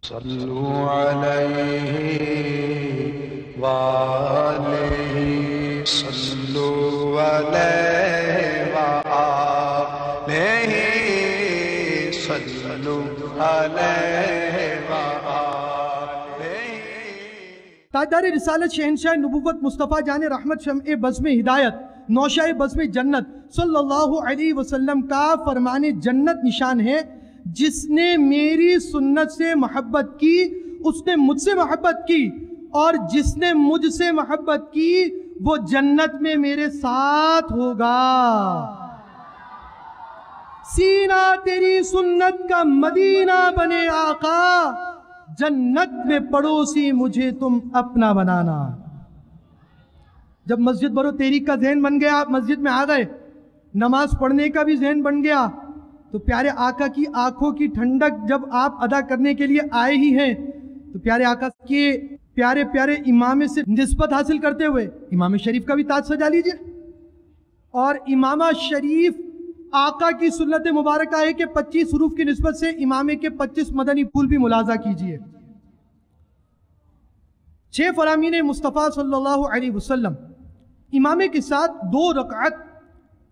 صلو علیہ وآلہ صلو علیہ وآلہ صلو علیہ وآلہ۔ تاجدار رسالت شہنشاہ نبوت مصطفیٰ جان رحمت شمع بزم ہدایت نوشہ بزم جنت صلی اللہ علیہ وسلم کا فرمان جنت نشان ہے، جس نے میری سنت سے محبت کی اس نے مجھ سے محبت کی، اور جس نے مجھ سے محبت کی وہ جنت میں میرے ساتھ ہوگا۔ سینہ تیری سنت کا مدینہ بنے آقا، جنت میں پڑوسی مجھے تم اپنا بنانا۔ جب مسجد برو تیری کا ذہن بن گیا، آپ مسجد میں آ گئے، نماز پڑھنے کا بھی ذہن بن گیا، تو پیارے آقا کی آنکھوں کی ٹھنڈک جب آپ ادا کرنے کے لیے آئے ہی ہیں، تو پیارے آقا کے پیارے پیارے امام سے نسبت حاصل کرتے ہوئے امام شریف کا بھی تاج سجا لیجئے، اور امامہ شریف آقا کی سنت مبارکہ ہے کہ 25 حروف کی نسبت سے امامے کے 25 مدنی پھول بھی ملاحظہ کیجئے۔ 6 فرامین مصطفیٰ صلی اللہ علیہ وسلم امامے کے ساتھ 2 رکعت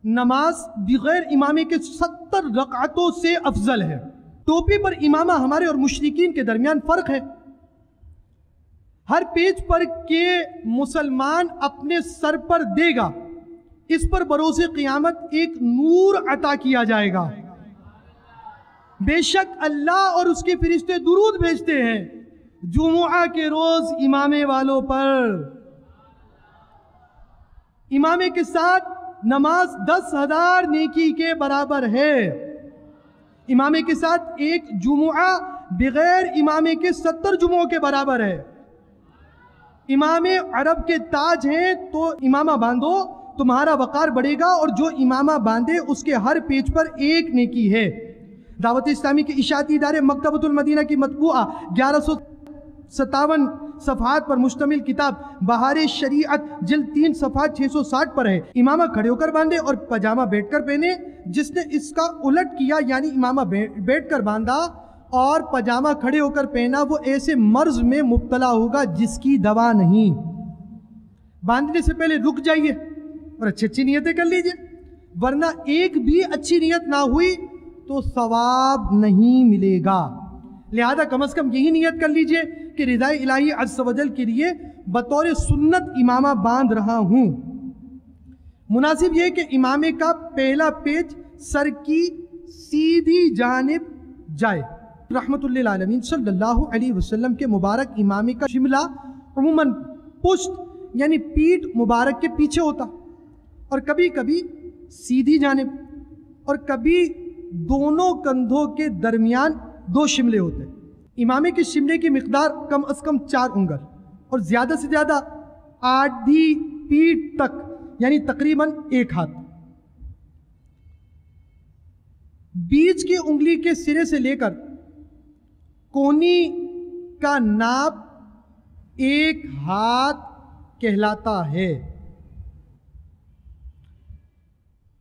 نماز بغیر امامے کے 70 رکعتوں سے افضل ہے۔ ٹوپی پر امامہ ہمارے اور مشرکین کے درمیان فرق ہے۔ ہر پیج پر کہ مسلمان اپنے سر پر دے گا، اس پر بروز قیامت ایک نور عطا کیا جائے گا۔ بے شک اللہ اور اس کے فرشتے درود بھیجتے ہیں جمعہ کے روز امامے والوں پر۔ امامے کے ساتھ نماز 10,000 نیکی کے برابر ہے۔ امامے کے ساتھ ایک جمعہ بغیر امامے کے 70 جمعوں کے برابر ہے۔ امام عرب کے تاج ہیں تو امامہ باندھو، تمہارا وقار بڑھے گا، اور جو امامہ باندھے اس کے ہر پیج پر ایک نیکی ہے۔ دعوت اسلامی کے اشاعتی ادارے مکتبۃ المدینہ کی مطبوعہ 1157 صفحات پر مشتمل کتاب بہار شریعت جلد 3 صفحات 660 پر ہے۔ امامہ کھڑے ہو کر باندھے اور پجامہ بیٹھ کر پہنے۔ جس نے اس کا الٹ کیا، یعنی امامہ بیٹھ کر باندھا اور پجامہ کھڑے ہو کر پہنا، وہ ایسے مرض میں مبتلا ہوگا جس کی دوا نہیں۔ باندھنے سے پہلے رک جائیے اور اچھی نیتیں کر لیجئے، ورنہ ایک بھی اچھی نیت نہ ہوئی تو ثواب نہیں ملے گا۔ لہذا کم از کم یہی نیت کر لیجئے کہ رضا الہی عز و جل کے لیے بطور سنت امامہ باندھ رہا ہوں۔ مناسب یہ کہ امامے کا پہلا پیج سر کی سیدھی جانب جائے۔ رحمت للعالمین صلی اللہ علیہ وسلم کے مبارک امامے کا شملہ عموماً پشت یعنی پیٹھ مبارک کے پیچھے ہوتا، اور کبھی کبھی سیدھی جانب اور کبھی دونوں کندھوں کے درمیان 2 شملے ہوتے۔ امامے کے شملے کی مقدار کم از کم 4 انگل اور زیادہ سے زیادہ آدھی پیٹھ تک، یعنی تقریباً 1 ہاتھ۔ بیچ کی انگلی کے سرے سے لے کر کونی کا ناپ 1 ہاتھ کہلاتا ہے۔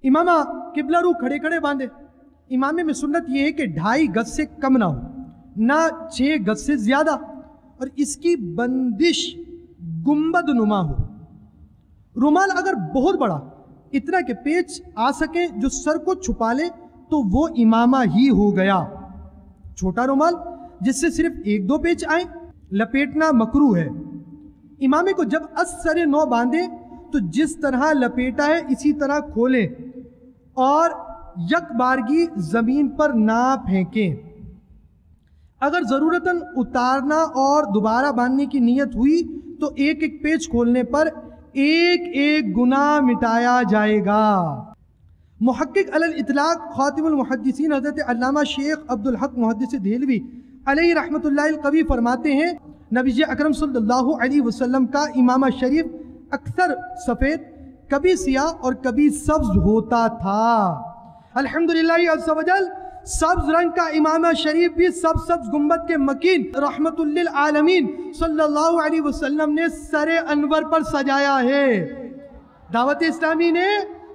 امامہ قبلہ رو کھڑے کھڑے باندھے۔ امامے میں سنت یہ ہے کہ 2.5 گز سے کم نہ ہو، نہ 6 گز سے زیادہ، اور اس کی بندش گنبد نما ہو۔ رومال اگر بہت بڑا، اتنا کہ پیچ آ سکے جو سر کو چھپا لے، تو وہ امامہ ہی ہو گیا۔ چھوٹا رومال جس سے صرف 1-2 پیچ آئیں، لپیٹنا مکروہ ہے۔ امامے کو جب از-سر نو باندھیں تو جس طرح لپیٹا ہے اسی طرح کھولیں اور یک بارگی زمین پر نہ پھینکیں۔ اگر ضرورتاً اتارنا اور دوبارہ باندھنے کی نیت ہوئی تو ایک پیچ کھولنے پر ایک گناہ مٹایا جائے گا۔ محقق علی الاطلاق خاتم المحدثین حضرت علامہ شیخ عبدالحق محدث دہلوی علیہ رحمت اللہ القوی فرماتے ہیں، نبی اکرم صلی اللہ علیہ وسلم کا امامہ شریف اکثر سفید، کبھی سیاہ اور کبھی سبز ہوتا تھا۔ الحمدللہ عز و جل سبز رنگ کا امامہ شریف بھی سبز گنبد کے مکین رحمت للعالمین صلی اللہ علیہ وسلم نے سر انور پر سجایا ہے۔ دعوت اسلامی نے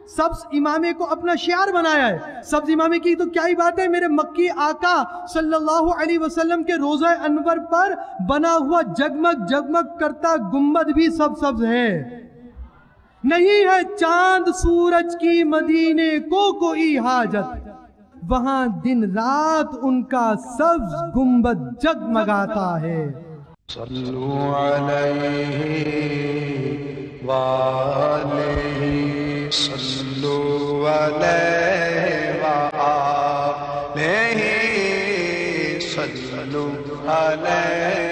سبز امامے کو اپنا شعار بنایا ہے۔ سبز امامے کی تو کیا ہی بات ہے، میرے مکی آقا صلی اللہ علیہ وسلم کے روضہ انور پر بنا ہوا جگمگ جگمگ کرتا گنبد بھی سبز ہے۔ نہیں ہے چاند سورج کی مدینے کو کوئی حاجت، وہاں دن رات ان کا سبز گنبد جگمگاتا ہے۔ صلو علیہ وآلہ، صلو علیہ وآلہ، صلو علیہ